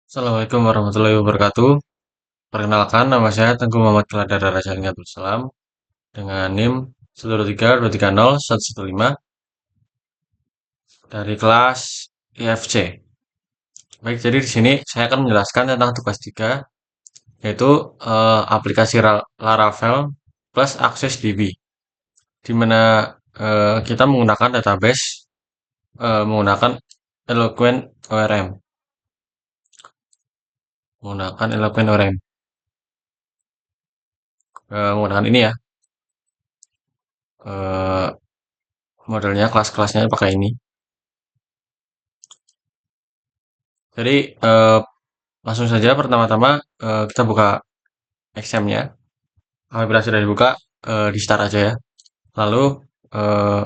Assalamualaikum warahmatullahi wabarakatuh. Perkenalkan, nama saya Tengku Muhammad Keladara Raja Abdul Salam dengan NIM 123230115 dari kelas IFC. Baik, jadi di sini saya akan menjelaskan tentang tugas 3, yaitu aplikasi Laravel plus Access DB, di mana kita menggunakan database menggunakan Eloquent ORM, menggunakan ini ya, eh, modelnya kelas-kelasnya pakai ini. Jadi langsung saja pertama-tama kita buka XM-nya. Apabila sudah dibuka, di start aja ya. Lalu eh,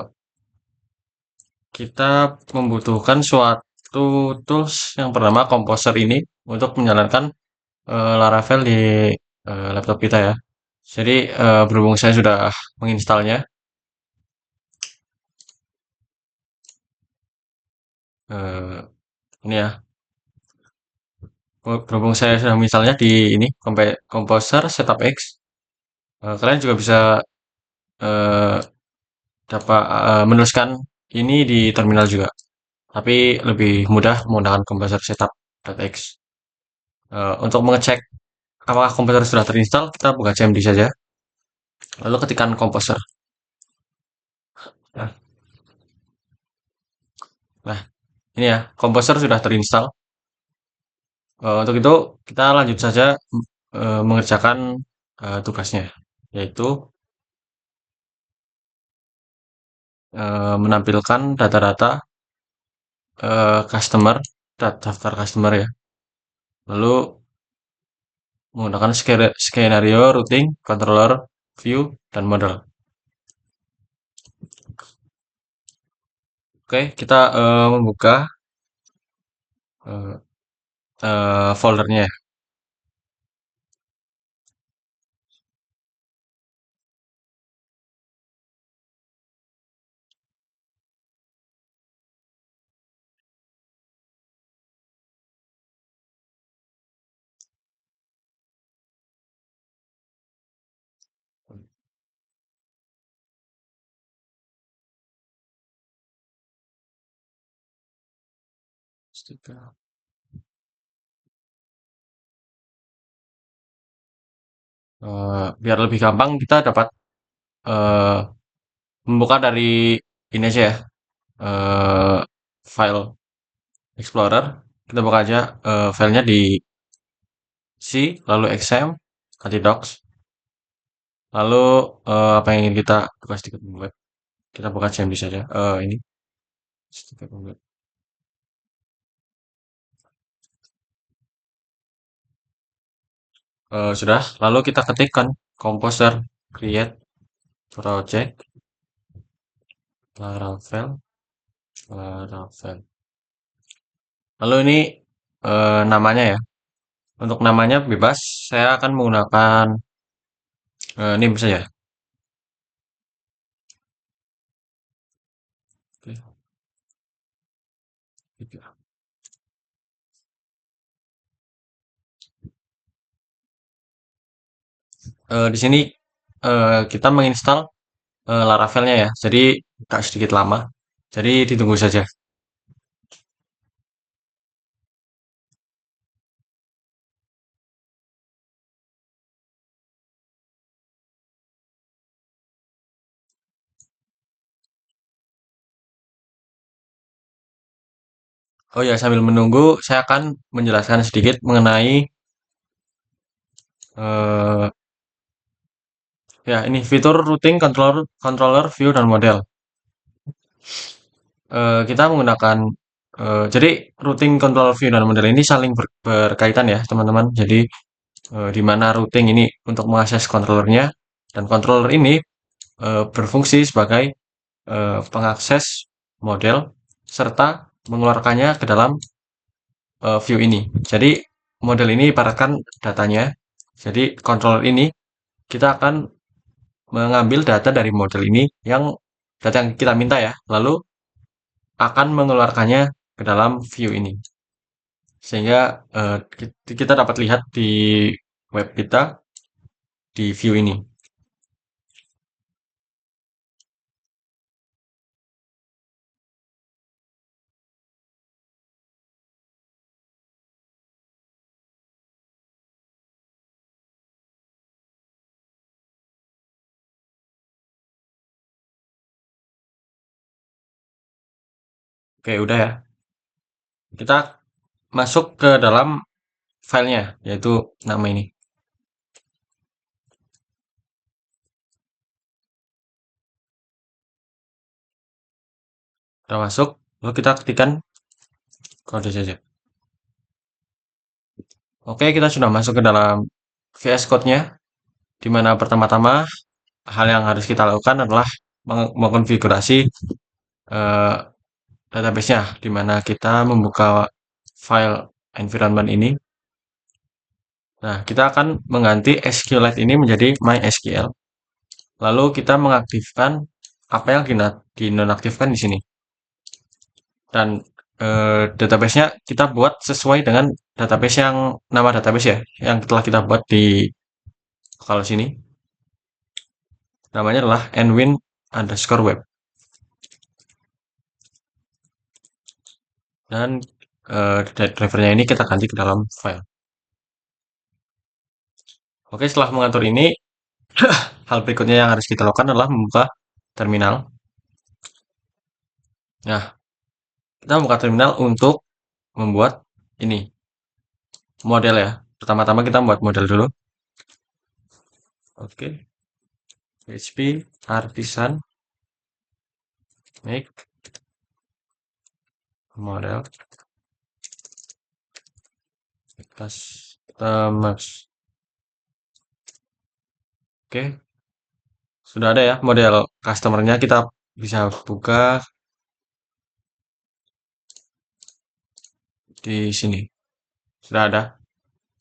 kita membutuhkan suatu tools yang bernama Composer ini untuk menjalankan Laravel di laptop kita ya. Jadi berhubung saya sudah menginstalnya, eh, ini ya. Berhubung saya sudah menginstalnya di ini Composer Setup X, kalian juga bisa eh, dapat menuliskan ini di terminal juga. Tapi lebih mudah menggunakan komposer setup.x. Untuk mengecek apakah komposer sudah terinstall, kita buka cmd saja, lalu ketikkan komposer. Nah, nah, ini ya, komposer sudah terinstall. Untuk itu, kita lanjut saja mengerjakan tugasnya, yaitu menampilkan data-data customer, daftar customer ya. Lalu menggunakan skenario, routing, controller, view, dan model. Oke, kita membuka eh, foldernya ya. Biar lebih gampang kita dapat eh, membuka dari ini aja ya, eh, file Explorer. Kita buka aja filenya di C, lalu XM, nanti docs, lalu apa yang ingin kita buka sedikit membuat. Kita buka CMD saja. Ini sedikit membuat. Sudah, lalu kita ketikkan Composer create project Laravel Laravel. Lalu ini namanya ya. Untuk namanya bebas, saya akan menggunakan NIM saja. Oke, gitu. Di sini kita menginstal Laravelnya ya, jadi agak sedikit lama. Jadi ditunggu saja. Oh ya, sambil menunggu, saya akan menjelaskan sedikit mengenai eh, ya ini fitur routing controller, controller view dan model. Kita menggunakan jadi routing controller view dan model ini saling berkaitan ya, teman-teman. Jadi di mana routing ini untuk mengakses controllernya dan controller ini berfungsi sebagai pengakses model serta mengeluarkannya ke dalam view ini. Jadi model ini ibaratkan datanya. Jadi controller ini kita akan mengambil data dari model ini yang data yang kita minta ya, lalu akan mengeluarkannya ke dalam view ini. sehingga kita dapat lihat di web kita di view ini. Oke, udah ya. Kita masuk ke dalam filenya, yaitu nama ini. Kita masuk, lalu kita ketikkan kode saja. Oke, kita sudah masuk ke dalam VS Code-nya, di mana pertama-tama hal yang harus kita lakukan adalah mengkonfigurasi eh, database-nya, di mana kita membuka file environment ini. Nah, kita akan mengganti SQLite ini menjadi MySQL. Lalu kita mengaktifkan apa yang dinonaktifkan di sini. Dan database-nya kita buat sesuai dengan database yang nama database ya, yang telah kita buat di kalau sini. Namanya adalah nwin_web. Dan drivernya ini kita ganti ke dalam file. Oke, setelah mengatur ini, hal berikutnya yang harus kita lakukan adalah membuka terminal. Nah, kita membuka terminal untuk membuat ini model ya. Pertama-tama kita membuat model dulu. Oke, PHP artisan make model customers. Oke, sudah ada ya model customernya. Kita bisa buka di sini. Sudah ada.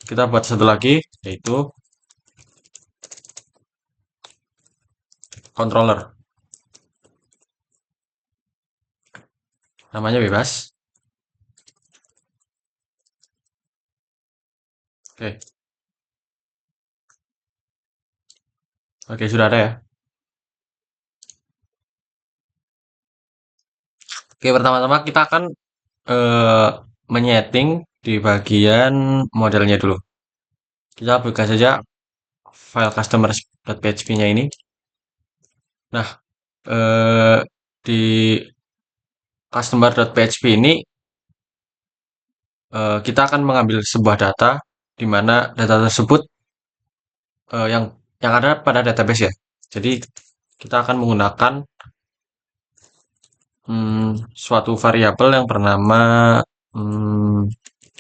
Kita buat satu lagi, yaitu controller. Namanya bebas. Oke, oke sudah ada ya. Oke, pertama-tama kita akan eh, menyeting di bagian modelnya dulu. Kita buka saja file customers.php-nya ini. Nah, di customer.php ini kita akan mengambil sebuah data di mana data tersebut yang ada pada database ya. Jadi kita akan menggunakan suatu variabel yang bernama hmm,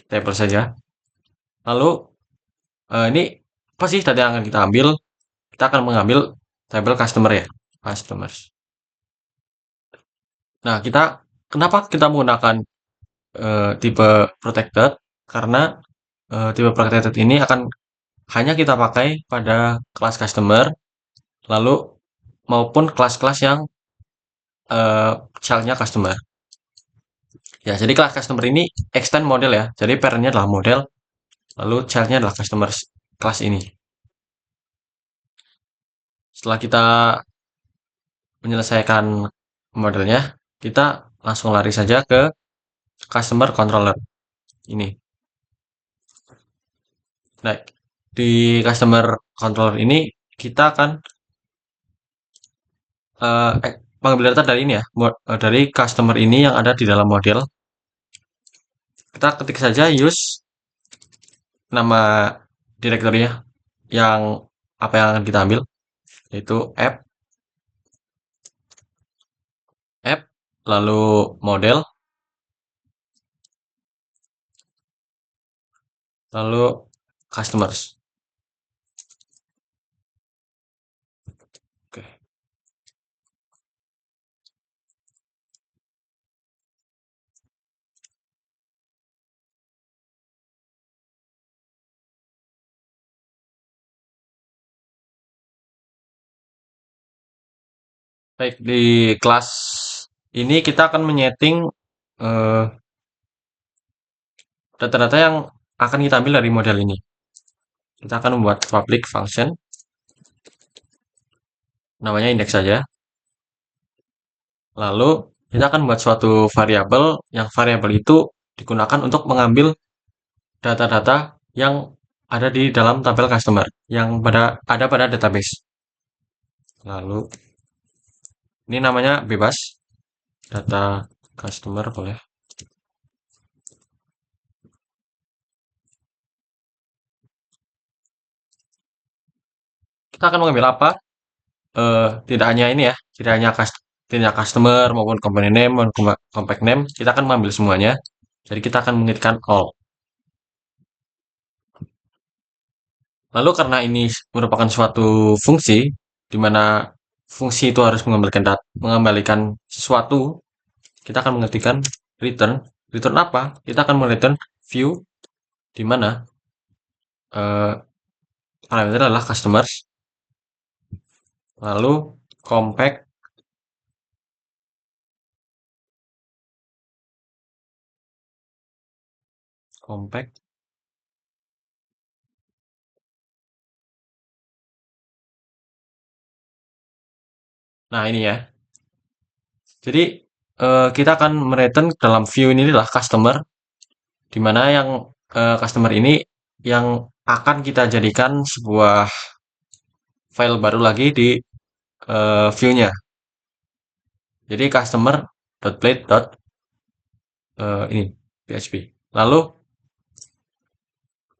table saja. Lalu ini apa sih data yang akan kita ambil? Kita akan mengambil tabel customer ya, customers. Nah, kenapa kita menggunakan tipe protected? Karena tipe protected ini akan hanya kita pakai pada kelas customer, lalu maupun kelas-kelas yang child-nya customer. Ya, jadi kelas customer ini extend model ya. Jadi parent-nya adalah model, lalu child-nya adalah customer kelas ini. Setelah kita menyelesaikan modelnya, kita langsung lari saja ke customer controller ini. Nah, di customer controller ini kita akan mengambil data dari ini ya, dari customer ini yang ada di dalam model. Kita ketik saja use nama direktorinya yang apa yang akan kita ambil, yaitu app, lalu model, lalu customers. Oke. Baik, di kelas ini kita akan menyeting eh, data-data yang akan kita ambil dari model ini. Kita akan membuat public function, namanya index saja. Lalu kita akan membuat suatu variabel, yang variabel itu digunakan untuk mengambil data-data yang ada di dalam tabel customer, yang ada pada database. Lalu ini namanya bebas, data customer boleh. Kita akan mengambil apa? Tidak hanya ini ya, tidak hanya customer maupun company name maupun compact name, kita akan mengambil semuanya. Jadi kita akan mengetikkan all. Lalu karena ini merupakan suatu fungsi, di mana fungsi itu harus mengembalikan sesuatu, kita akan mengetikkan return. Return apa? Kita akan mereturn view, di mana eh, parameter adalah customers, lalu compact, compact. Nah ini ya. Jadi kita akan mereturn dalam view ini adalah customer, di mana yang customer ini yang akan kita jadikan sebuah file baru lagi di view-nya. Jadi customer.plate. Ini PHP. Lalu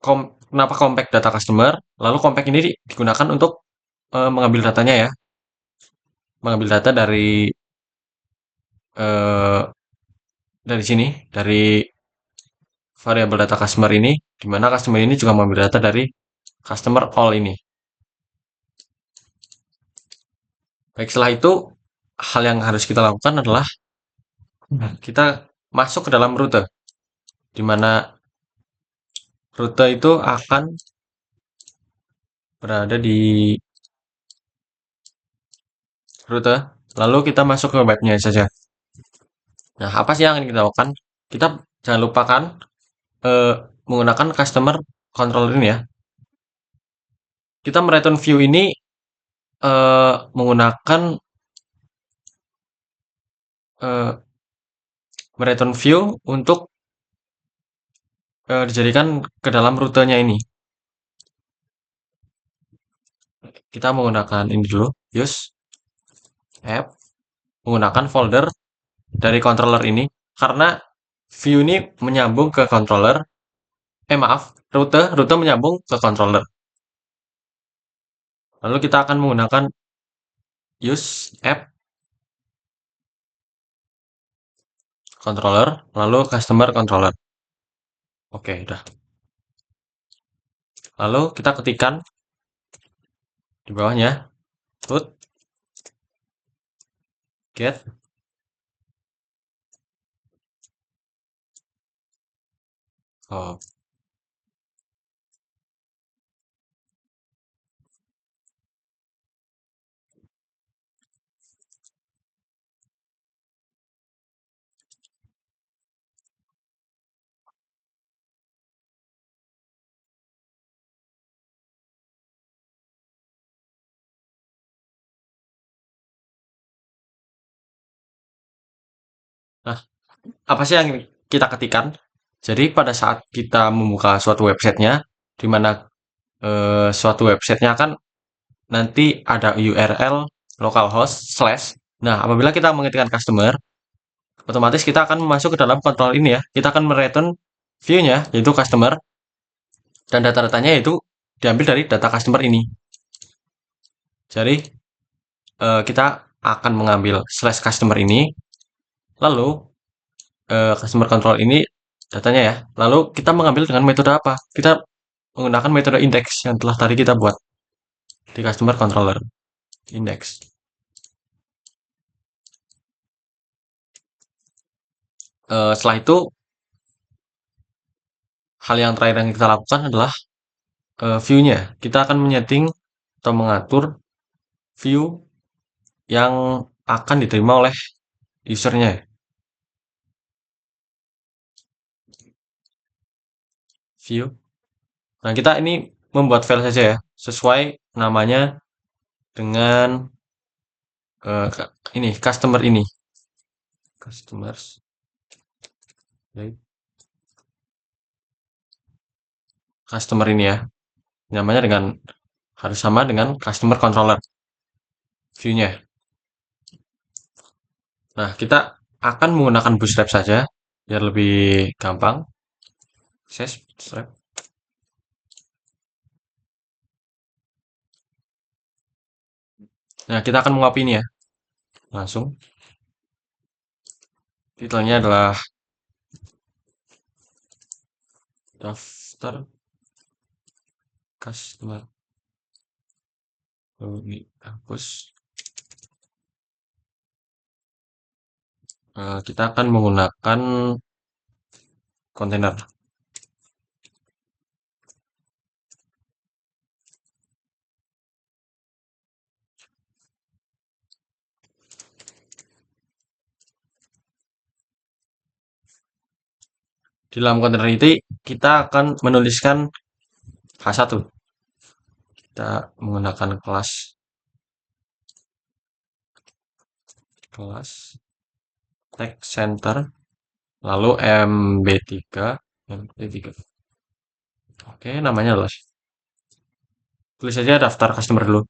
kenapa compact data customer? Lalu compact ini digunakan untuk mengambil datanya ya, mengambil data eh, dari sini, dari variabel data customer ini, di mana customer ini juga mengambil data dari customer all ini. Baik, setelah itu hal yang harus kita lakukan adalah kita masuk ke dalam rute, di mana rute itu akan berada di rute, lalu kita masuk ke webnya saja. Nah, apa sih yang akan kita lakukan? Kita jangan lupakan eh, menggunakan customer controller ini ya. Kita mereturn view ini menggunakan eh, mereturn view untuk dijadikan ke dalam rutenya ini. Kita menggunakan ini dulu, use app, menggunakan folder dari controller ini, karena view ini menyambung ke controller. Maaf, rute menyambung ke controller. Lalu kita akan menggunakan use app controller, lalu customer controller. Oke, udah. Lalu kita ketikkan di bawahnya root get. Oh. Nah, apa sih yang kita ketikkan? Jadi pada saat kita membuka suatu websitenya, di mana suatu websitenya kan nanti ada URL localhost slash. Nah, apabila kita mengetikkan customer, otomatis kita akan masuk ke dalam kontrol ini ya. Kita akan mereturn view-nya, yaitu customer, dan data-datanya itu diambil dari data customer ini. Jadi, kita akan mengambil slash customer ini, lalu customer control ini datanya ya. Lalu kita mengambil dengan metode apa? Kita menggunakan metode index yang telah tadi kita buat di customer controller index. Setelah itu hal yang terakhir yang kita lakukan adalah view-nya. Kita akan menyeting atau mengatur view yang akan diterima oleh usernya. view. Nah, kita ini membuat file saja ya, sesuai namanya dengan ini customer ini. Customers, right? Customer ini ya. Namanya dengan harus sama dengan customer controller view-nya. Nah, kita akan menggunakan Bootstrap saja biar lebih gampang. Akses Bootstrap. Nah, kita akan mengopi ini ya. Langsung. Titelnya adalah daftar customer. Lalu ini hapus. Kita akan menggunakan kontainer. Di dalam kontainer ini kita akan menuliskan H1. Kita menggunakan kelas text center lalu MB3. Oke, namanya adalah tulis saja daftar customer dulu.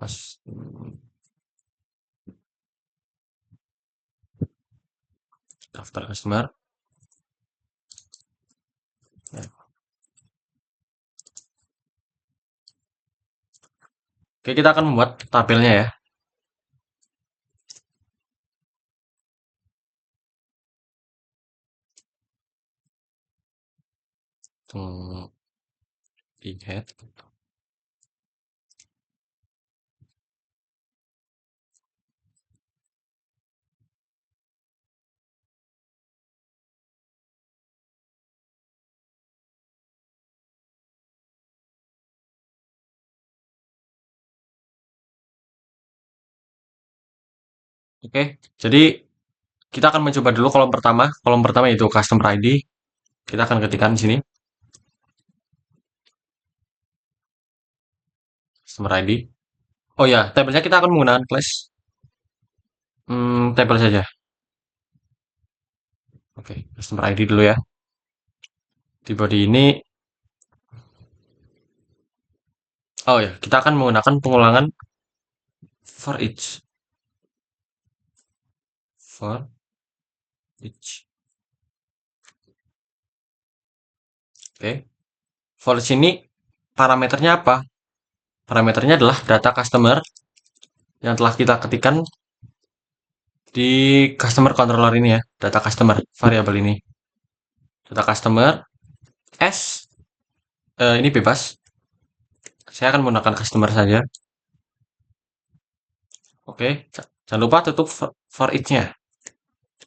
Pas daftar customer. Ya. Oke, kita akan membuat tabelnya ya. Di head. Oke, jadi kita akan mencoba dulu kolom pertama. Kolom pertama itu customer ID. Kita akan ketikkan di sini customer ID. Oh ya, tabelnya kita akan menggunakan class tabel saja. Oke, customer ID dulu ya. Di body ini, oh ya, kita akan menggunakan pengulangan for each. For each. Oke. For each ini parameternya apa? Parameternya adalah data customer yang telah kita ketikkan di customer controller ini ya. Data customer variabel ini. Data customer S ini bebas. Saya akan menggunakan customer saja. Oke, jangan lupa tutup for each-nya.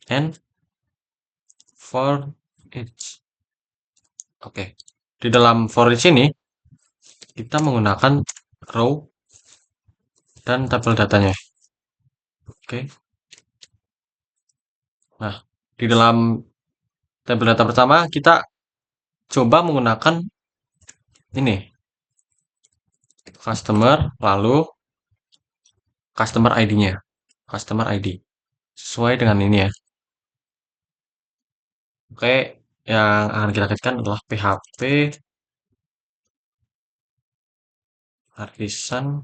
And for each. Oke. Di dalam for each ini kita menggunakan row dan tabel datanya. Oke. Nah, di dalam tabel data pertama kita coba menggunakan ini customer lalu customer ID-nya. Customer ID. Sesuai dengan ini ya. Oke, yang akan kita ketikkan adalah PHP artisan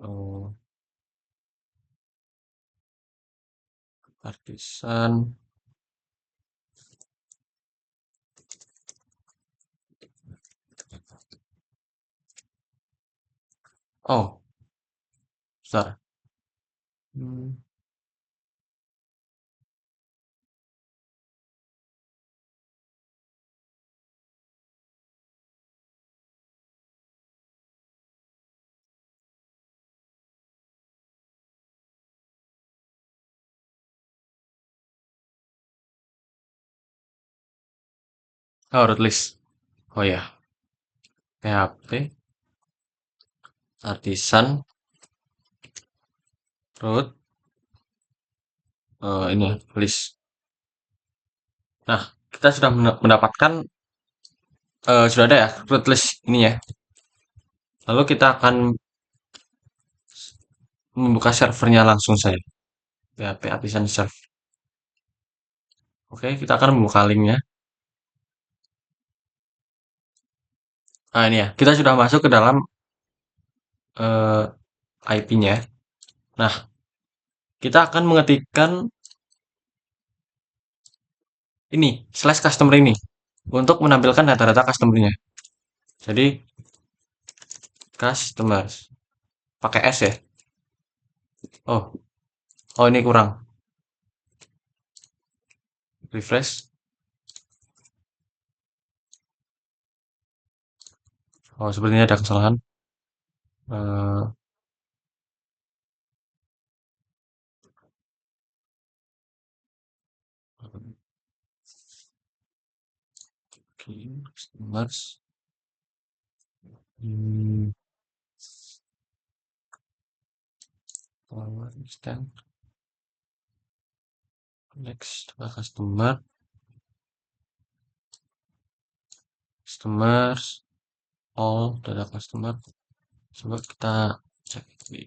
oh, artisan oh, bentar. Hmm, oh, root list. Oh ya, PHP artisan root ini list. Nah, kita sudah mendapatkan, sudah ada ya root list ini ya. Lalu kita akan membuka servernya langsung saja. PHP Artisan Serve. Oke, kita akan membuka linknya. Nah, ini ya. Kita sudah masuk ke dalam IP-nya. Nah, kita akan mengetikkan ini, slash customer ini. Untuk menampilkan data-data customer-nya. Jadi, customers. Pakai S ya. Oh, oh ini kurang. Refresh. Oh, sepertinya ada kesalahan. Eh, Oke, customers. Hmm, extend. Next, customer. Customers. All data customer. Coba kita cek di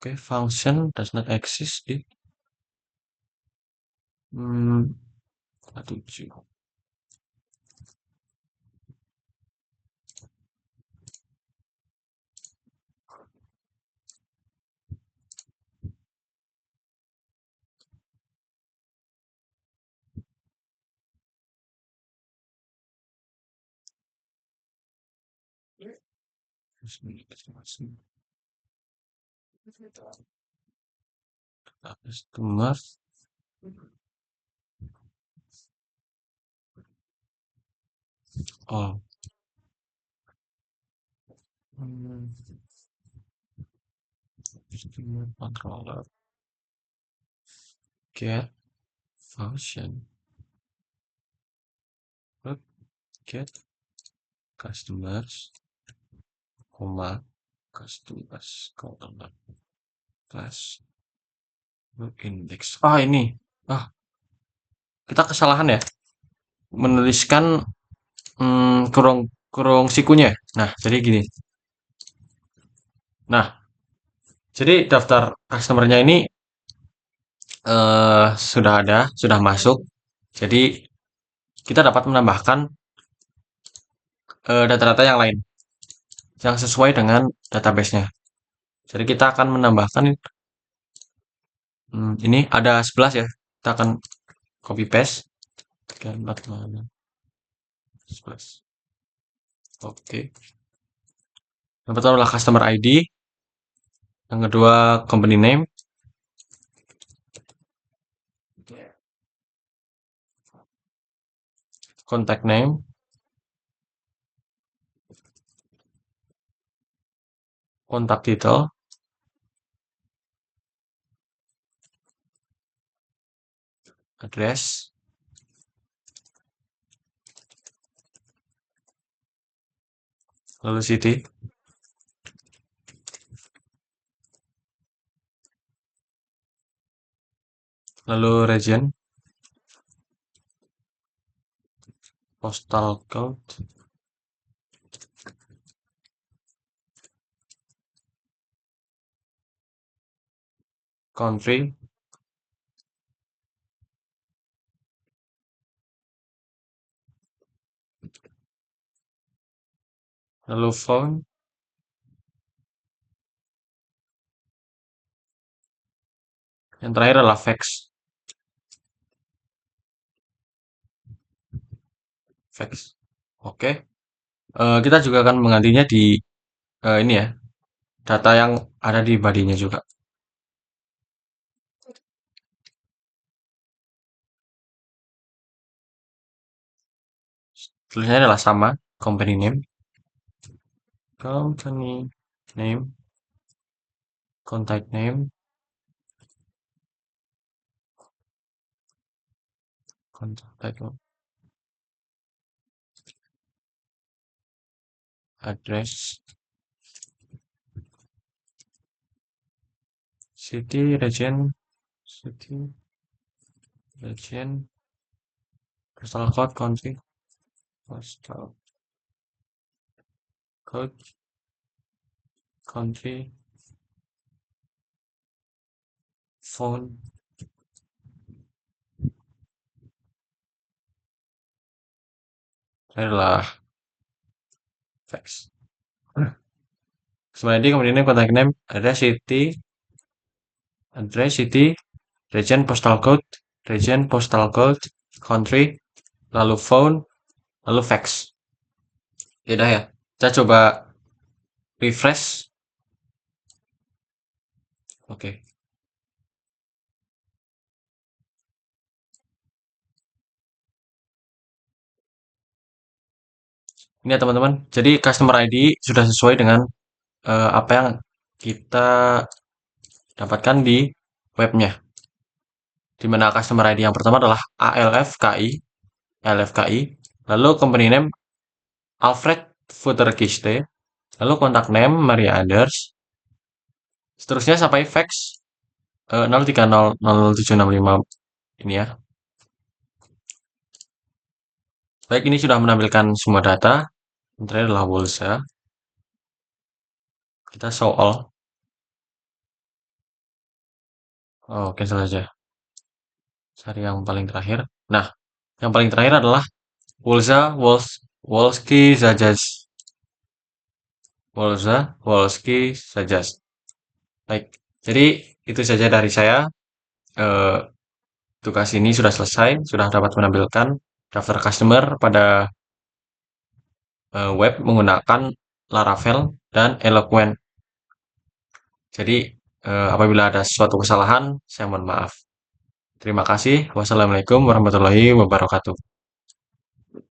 oke, function does not exist di 7. Customer. Oh. Hmm, Customer controller. Get function. Get customers, koma, customers, controller. Class index. Ah, ini. Ah, kita kesalahan ya. Menuliskan kurung kurung sikunya. Nah, jadi gini. Nah, jadi daftar customernya ini sudah ada, sudah masuk. Jadi kita dapat menambahkan data-data yang lain yang sesuai dengan database-nya. Jadi kita akan menambahkan ini ada 11 ya. Kita akan copy paste. Gambar mana? 11. Oke. Yang pertama adalah customer ID, yang kedua company name, contact name, contact detail, address, lalu city, lalu region, postal code, country, lalu phone, yang terakhir adalah fax. Fax. Oke. Kita juga akan menggantinya di ini ya, data yang ada di body-nya juga. Tulisannya adalah sama, company name, contact name, contact name, address, city, region, city, region, postal code, country, postal code, country, phone. Ini adalah fax. Sebenarnya kemudian contact name ada city, address, city, region, postal code, country, lalu phone, lalu fax. Ya udah ya. Kita coba refresh. Oke. Ini ya teman-teman. Jadi customer ID sudah sesuai dengan apa yang kita dapatkan di webnya. Di mana customer ID yang pertama adalah ALFKI, lalu company name Alfred Futterkiste, lalu kontak name Maria Anders, seterusnya sampai fax 0300765 ini ya. Baik, ini sudah menampilkan semua data. Ini adalah Wolsa. Kita show all. Oh, cancel saja. Cari yang paling terakhir. Nah, yang paling terakhir adalah Wolski Zajas. Wolski Zajas. Baik, jadi itu saja dari saya. Eh, Tugas ini sudah selesai, sudah dapat menampilkan daftar customer pada web menggunakan Laravel dan Eloquent. Jadi, apabila ada suatu kesalahan, saya mohon maaf. Terima kasih. Wassalamualaikum warahmatullahi wabarakatuh.